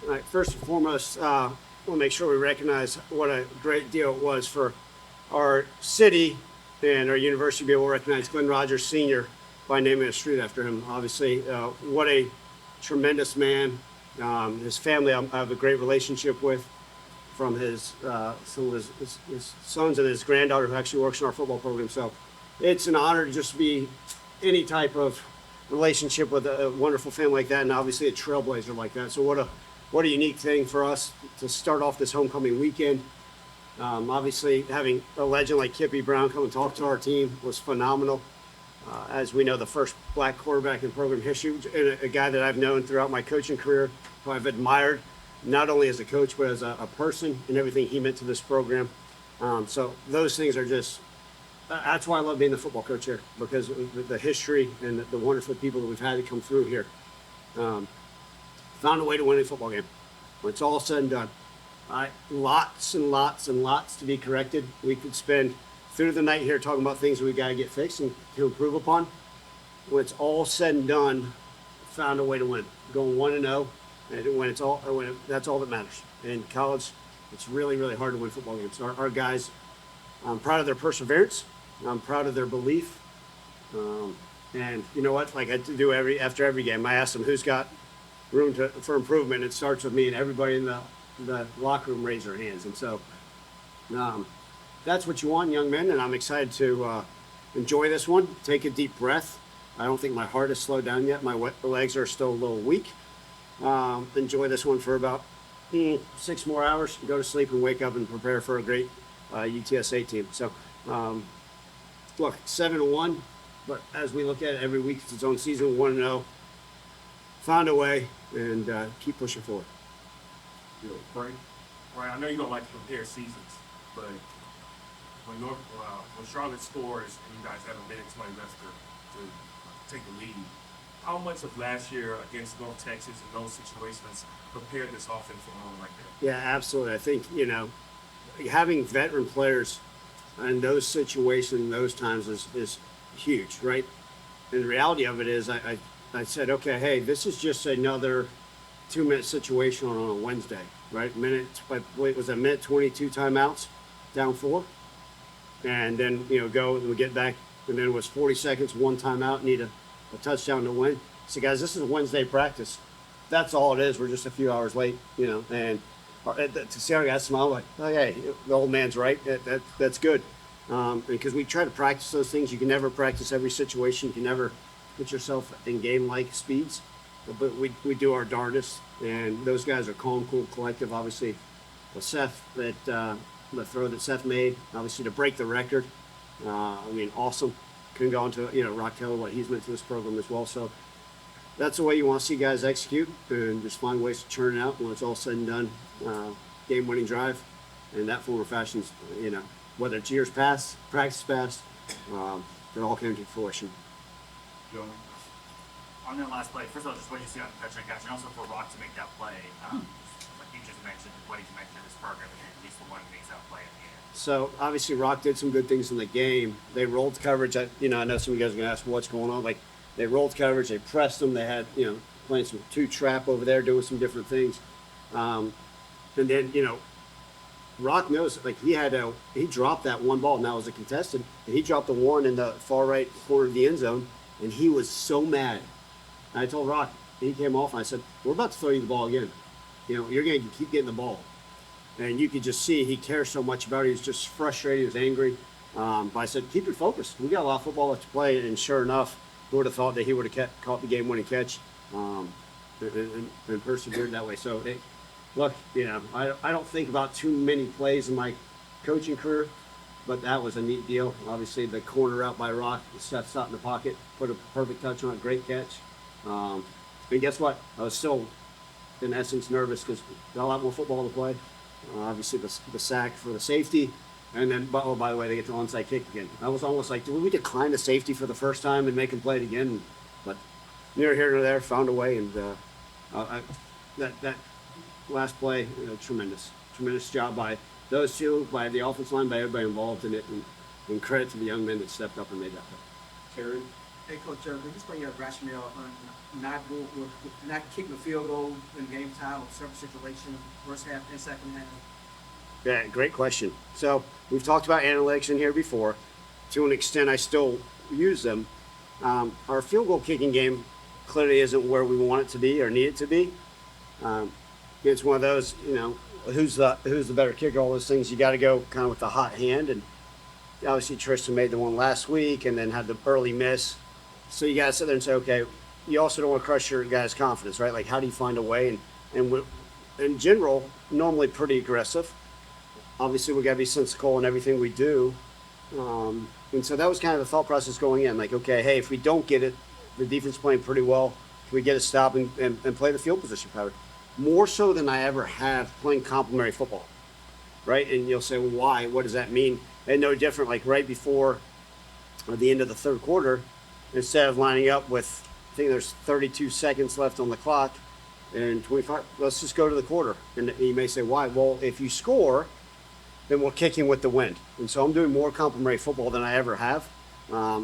All right, first and foremost, we'll make sure we recognize what a great deal it was for our city and our university to be able to recognize Glenn Rogers Sr. by naming a street after him. Obviously, what a tremendous man. His family I have a great relationship with, from his some of his sons and his granddaughter who actually works in our football program. So it's an honor to just be any type of relationship with a wonderful family like that, and obviously a trailblazer like that. So what a unique thing for us to start off this homecoming weekend. Obviously, having a legend like Kippy Brown come and talk to our team was phenomenal. As we know, the first black quarterback in program history, and a guy that I've known throughout my coaching career, who I've admired, not only as a coach, but as a person and everything he meant to this program. So those things are just, that's why I love being the football coach here, because of the history and the wonderful people that we've had to come through here. Found a way to win a football game. When it's all said and done. Lots and lots and lots to be corrected. We could spend through the night here talking about things we got to get fixed and to improve upon. When it's all said and done, found a way to win. Going 1-0, and that's all that matters. In college, it's really, really hard to win football games. Our guys, I'm proud of their perseverance. I'm proud of their belief. And you know what? Like I do after every game, I ask them who's got room for improvement. It starts with me, and everybody in the locker room raise their hands. And so that's what you want, young men, and I'm excited to enjoy this one. Take a deep breath. I don't think my heart has slowed down yet. My legs are still a little weak. Enjoy this one for about 6 more hours, go to sleep and wake up and prepare for a great UTSA team. So look, 7-1, but as we look at it every week, it's its own season. 1-0, found a way, and keep pushing forward. Frank, I know you don't like to compare seasons, but when Charlotte scores and you guys haven't been into enough to take the lead, how much of last year against North Texas in those situations prepared this offense for a moment like that? Yeah, absolutely. I think, having veteran players in those situations, those times is huge, right? And the reality of it is I said, okay, hey, this is just another 2-minute situation on a Wednesday, right? Was a minute 22 timeouts, down 4, and then go and we get back, and then it was 40 seconds, 1 timeout, need a touchdown to win. So guys, this is a Wednesday practice. That's all it is. We're just a few hours late, and to see our guys smile like, oh, hey, the old man's right. That's good, because we try to practice those things. You can never practice every situation. You can never put yourself in game-like speeds. But we do our darndest, and those guys are calm, cool, collective. Obviously, with Seth, the throw that Seth made, obviously to break the record. Awesome. Couldn't go into Rock Taylor, what he's meant to this program as well. So that's the way you want to see guys execute, and just find ways to churn it out when it's all said and done. Game-winning drive, and that form or fashion, whether it's years past, practice past, it all came to fruition. Joe? On that last play, first of all, just what you see on the touchdown catch, and also for Rock to make that play, like you just mentioned, what he's mentioned in this program, and he's the one who makes that play at the end. So obviously Rock did some good things in the game. They rolled coverage. I know some of you guys are going to ask what's going on. Like they rolled coverage, they pressed them. They had playing some 2 trap over there, doing some different things. And then Rock knows, like he dropped that one ball. Now it was a contested, and he dropped the one in the far right corner of the end zone, and he was so mad. And I told Rock, he came off, and I said, we're about to throw you the ball again. You're going to keep getting the ball. And you could just see he cares so much about it. He's just frustrated. He was angry. But I said, keep it focused. We got a lot of football left to play. And sure enough, who would have thought that he would have caught the game-winning catch and persevered that way. So, look, I don't think about too many plays in my coaching career, but that was a neat deal. Obviously, the corner out by Rock, Seth sat in the pocket, put a perfect touch on it, great catch. And guess what? I was still, in essence, nervous because got a lot more football to play. Obviously, the sack for the safety, and then, by the way, they get the onside kick again. I was almost like, did we decline the safety for the first time and make him play it again? But neither here nor there, found a way, and that last play, tremendous job by those two, by the offensive line, by everybody involved in it, and credit to the young men that stepped up and made that play. Terry, Hey, Coach, explain your rationale on not kicking the field goal in game time or several situations, first half and second half. Yeah, great question. So we've talked about analytics in here before. To an extent, I still use them. Our field goal kicking game clearly isn't where we want it to be or need it to be. It's one of those, who's the better kicker? All those things you got to go kind of with the hot hand, and obviously Tristan made the one last week and then had the early miss. So you got to sit there and say, okay, you also don't want to crush your guys' confidence, right? Like, how do you find a way? And in general, normally pretty aggressive. Obviously, we got to be sensible in everything we do. And so that was kind of the thought process going in. Like, okay, hey, if we don't get it, the defense playing pretty well, can we get a stop and play the field position pattern? More so than I ever have playing complementary football, right? And you'll say, well, why? What does that mean? And no different, like right before the end of the third quarter, instead of lining up with, I think there's 32 seconds left on the clock and 25, let's just go to the quarter. And you may say, why? Well, if you score, then we're kicking with the wind. And so I'm doing more complementary football than I ever have.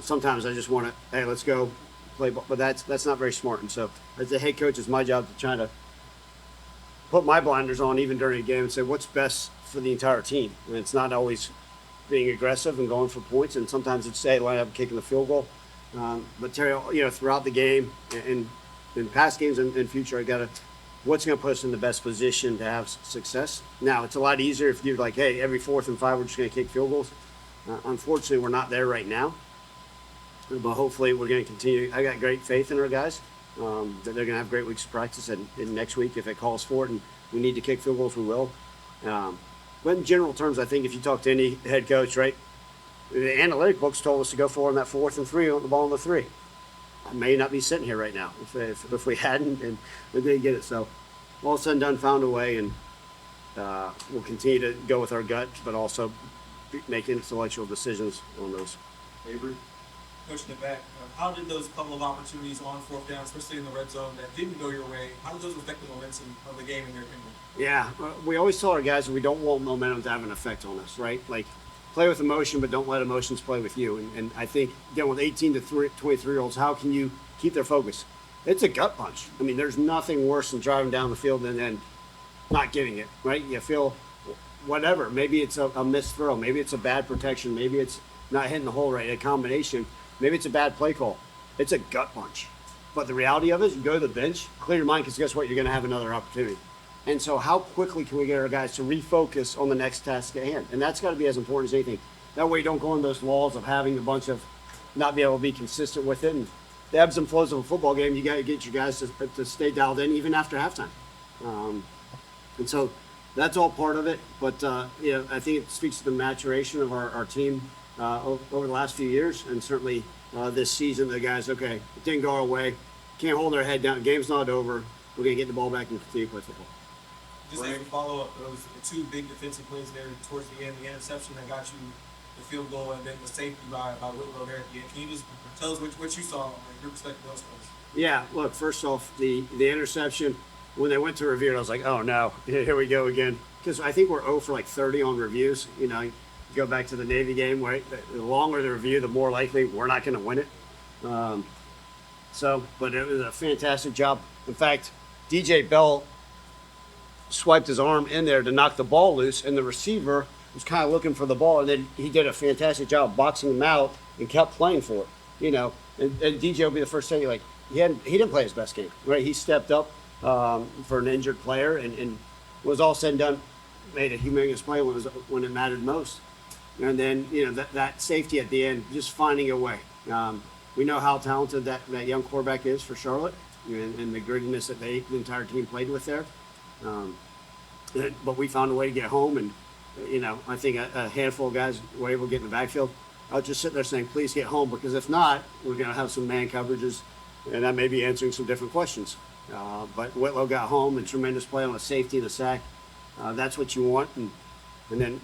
Sometimes I just want to, hey, let's go play ball. But that's not very smart. And so as the head coach, it's my job to try to put my blinders on even during a game and say, what's best for the entire team? And it's not always being aggressive and going for points. And sometimes it's, say, line up kicking the field goal. But Terry, throughout the game and in past games and in future, I got to, what's going to put us in the best position to have success? Now, it's a lot easier if you're like, hey, every 4th and 5, we're just going to kick field goals. Unfortunately, we're not there right now. But hopefully, we're going to continue. I got great faith in our guys that they're going to have great weeks of practice. And next week, if it calls for it and we need to kick field goals, we will. But in general terms, I think if you talk to any head coach, right, the analytic books told us to go for it on that 4th and 3 on the ball on the 3. I may not be sitting here right now if we hadn't and we didn't get it. So all said and done, found a way, and we'll continue to go with our gut, but also make intellectual decisions on those. Avery? Coach in the back, how did those couple of opportunities on 4th down, especially in the red zone, that didn't go your way, how did those affect the momentum of the game in your opinion? Yeah, we always tell our guys that we don't want momentum to have an effect on us, right? Like, play with emotion, but don't let emotions play with you. And I think, again, with 18 to 23-year-olds, how can you keep their focus? It's a gut punch. I mean, there's nothing worse than driving down the field and then not getting it, right? You feel whatever. Maybe it's a missed throw. Maybe it's a bad protection. Maybe it's not hitting the hole right, a combination. Maybe it's a bad play call. It's a gut punch. But the reality of it is you go to the bench, clear your mind, because guess what? You're going to have another opportunity. And so how quickly can we get our guys to refocus on the next task at hand? And that's got to be as important as anything. That way you don't go in those walls of having a bunch of not be able to be consistent with it. And the ebbs and flows of a football game, you got to get your guys to stay dialed in even after halftime. And so that's all part of it. But, I think it speaks to the maturation of our team over the last few years. And certainly this season, the guys, okay, it didn't go our way. Can't hold our head down. The game's not over. We're going to get the ball back and continue to play football. Just as a follow-up, those two big defensive plays there towards the end, the interception that got you the field goal, and then the safety by Whitlow there at the end. Can you just tell us what you saw, your perspective of those plays? Yeah, look, first off, the interception, when they went to review it, I was like, oh no, here we go again. Because I think we're 0 for like 30 on reviews. You go back to the Navy game, right? The longer the review, the more likely we're not going to win it. But it was a fantastic job. In fact, DJ Bell swiped his arm in there to knock the ball loose, and the receiver was kind of looking for the ball, and then he did a fantastic job boxing him out and kept playing for it. And DJ will be the first to say, like, he didn't play his best game, right? He stepped up for an injured player, and was all said and done, made a humongous play when it mattered most. And then that safety at the end, just finding a way. We know how talented that young quarterback is for Charlotte, and the grittiness that the entire team played with there. But we found a way to get home, and I think a handful of guys were able to get in the backfield. I was just sitting there saying, please get home, because if not, we're going to have some man coverages, and that may be answering some different questions. But Whitlow got home, and tremendous play on a safety and a sack. That's what you want, and then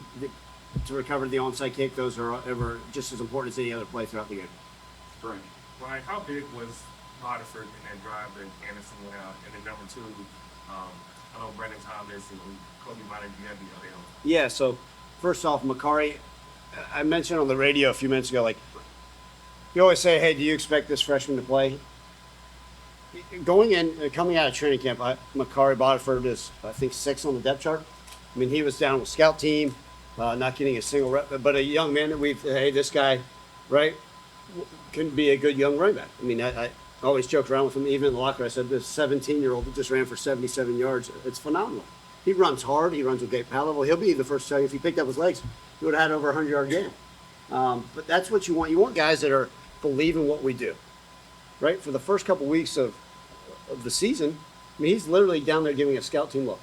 to recover the onside kick, those are ever just as important as any other play throughout the game. Frank? Ryan, how big was Waterford in that drive that Anderson went out? And then number 2, I know Brandon Thomas and Kobe Minor, you have the other one. Yeah, so first off, Makari, I mentioned on the radio a few minutes ago, like, you always say, hey, do you expect this freshman to play? Coming out of training camp, Makari Bodiford is, I think, 6th on the depth chart. I mean, he was down with scout team, not getting a single rep, but a young man that hey, this guy, right, can be a good young running back. I mean, I always joke around with him, even in the locker. I said, this 17-year-old that just ran for 77 yards, it's phenomenal. He runs hard. He runs with great power level. He'll be the first to tell you if he picked up his legs, he would have had over a 100-yard game. But that's what you want. You want guys that are believe in what we do, right? For the first couple weeks of the season, I mean, he's literally down there giving a scout team look,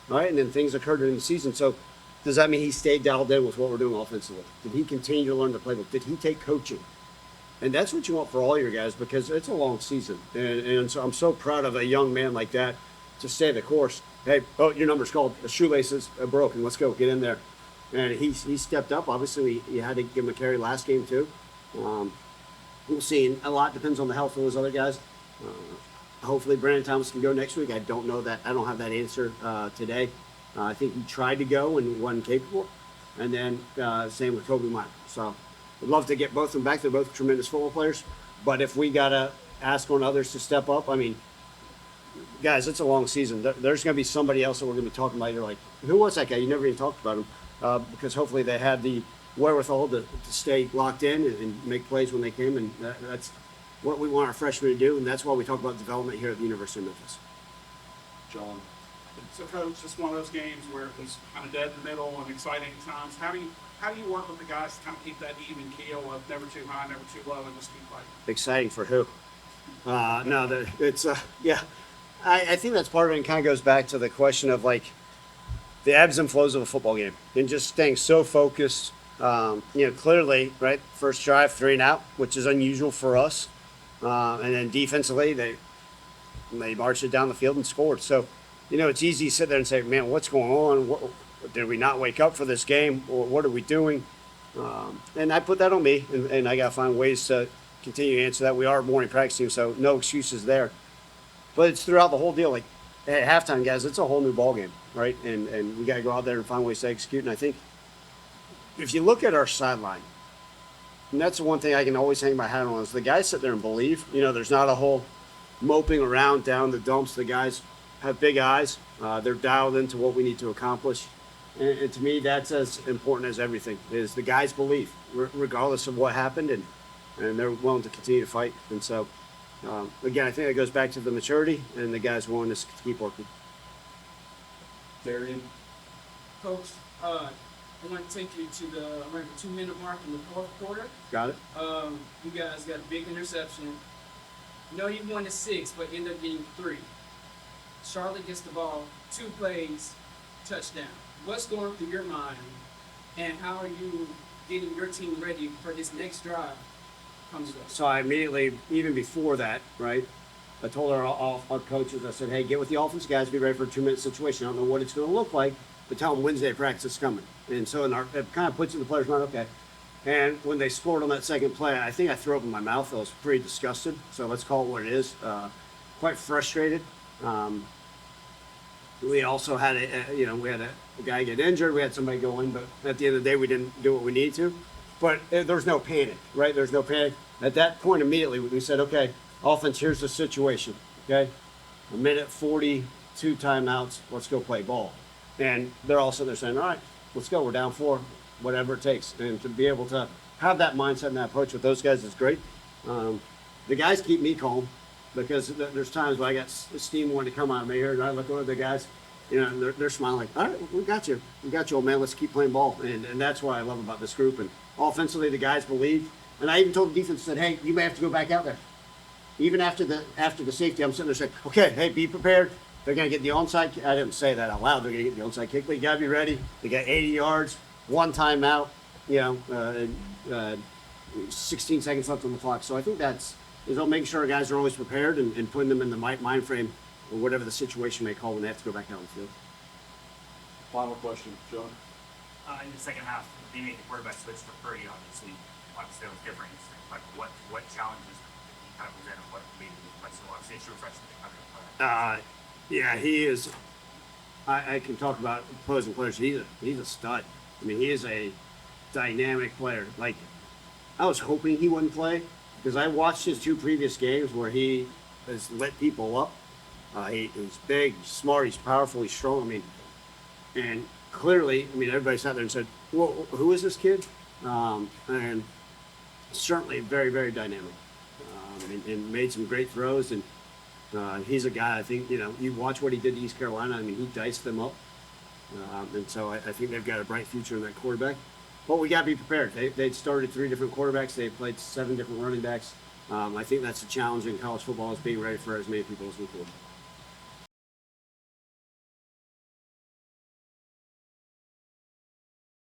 right? And then things occurred during the season. So does that mean he stayed dialed in with what we're doing offensively? Did he continue to learn the playbook? Did he take coaching? And that's what you want for all your guys because it's a long season. And so I'm so proud of a young man like that to stay the course. Hey, oh, your number's called. The shoelaces are broken. Let's go. Get in there. And he stepped up. Obviously, you had to give him a carry last game, too. We'll see. And a lot depends on the health of those other guys. Hopefully, Brandon Thomas can go next week. I don't know that. I don't have that answer today. I think he tried to go and wasn't capable. And then same with Kobe Meyer. So we'd love to get both of them back. They're both tremendous football players. But if we got to ask on others to step up, I mean, guys, it's a long season. There's going to be somebody else that we're going to be talking about. You're like, who was that guy? You never even talked about him. Because hopefully they had the wherewithal to stay locked in and make plays when they came. And that's what we want our freshmen to do. And that's why we talk about development here at the University of Memphis. John. So, Coach, just one of those games where it was kind of dead in the middle and exciting times. How do you work with the guys to kind of keep that even keel of never too high, never too low, and just keep fighting? Exciting for who? Yeah. I think that's part of it and kind of goes back to the question of like the ebbs and flows of a football game and just staying so focused. Clearly, right, first drive, 3 and out, which is unusual for us. And then defensively, they marched it down the field and scored. So, it's easy to sit there and say, man, what's going on? Did we not wake up for this game? Or what are we doing? And I put that on me, and I got to find ways to continue to answer that. We are a morning practice team, so no excuses there. But it's throughout the whole deal. Like, at halftime, guys, it's a whole new ballgame, right? And we got to go out there and find ways to execute. And I think if you look at our sideline, and that's the one thing I can always hang my hat on, is the guys sit there and believe. There's not a whole moping around down the dumps. The guys have big eyes. They're dialed into what we need to accomplish. And to me, that's as important as everything, is the guys believe, regardless of what happened, and they're willing to continue to fight. And so, again, I think that goes back to the maturity and the guys' willingness to keep working. Darian. Coach, I want to take you to the around the 2-minute mark in the fourth quarter. Got it? You guys got a big interception. You won the 6, but end up getting 3. Charlotte gets the ball, 2 plays, touchdown. What's going through your mind, and how are you getting your team ready for this next drive comes up? So I immediately, even before that, right, I told our coaches, I said, hey, get with the offense guys, be ready for a 2-minute situation. I don't know what it's going to look like, but tell them Wednesday practice is coming. And so it kind of puts in the players' mind, okay. And when they scored on that second play, I think I threw up in my mouth. I was pretty disgusted. So let's call it what it is. Quite frustrated. We also had we had a guy get injured. We had somebody go in, but at the end of the day, we didn't do what we needed to. But there's no panic, right? There's no panic. At that point, immediately, we said, okay, offense, here's the situation, okay? 1:42 timeouts. Let's go play ball. And they're all sitting there saying, all right, let's go. We're down 4, whatever it takes. And to be able to have that mindset and that approach with those guys is great. The guys keep me calm because there's times when I got steam wanting to come out of me here, and I look over at the guys, they're smiling like, all right, we got you, old man. Let's keep playing ball. And that's what I love about this group. And offensively, the guys believe. And I even told the defense, said, hey, you may have to go back out there. Even after the safety, I'm sitting there saying, okay, hey, be prepared. They're going to get the onside. I didn't say that out loud. They're going to get the onside kick, but you got to be ready. They got 80 yards, 1 timeout, 16 seconds left on the clock. So I think that's making sure our guys are always prepared and putting them in the mind frame or whatever the situation may call when they have to go back out on the field. Final question, John. In the second half, being the quarterback switch to Purdy, obviously that was different. Like, what challenges did he kind of present, and what made him like so obviously it's refreshing to Yeah, he is. I can talk about opposing players. He's a stud. I mean, he is a dynamic player. Like, I was hoping he wouldn't play because I watched his 2 previous games where he has lit people up. He's big, he's smart, he's powerful, he's strong. I mean, and clearly, I mean, everybody sat there and said, "Well, who is this kid?" And certainly very, very dynamic, and made some great throws. And he's a guy I think you watch what he did to East Carolina. I mean, he diced them up, and so I think they've got a bright future in that quarterback. But we got to be prepared. They'd started 3 different quarterbacks. They played 7 different running backs. I think that's a challenge in college football is being ready for as many people as we can.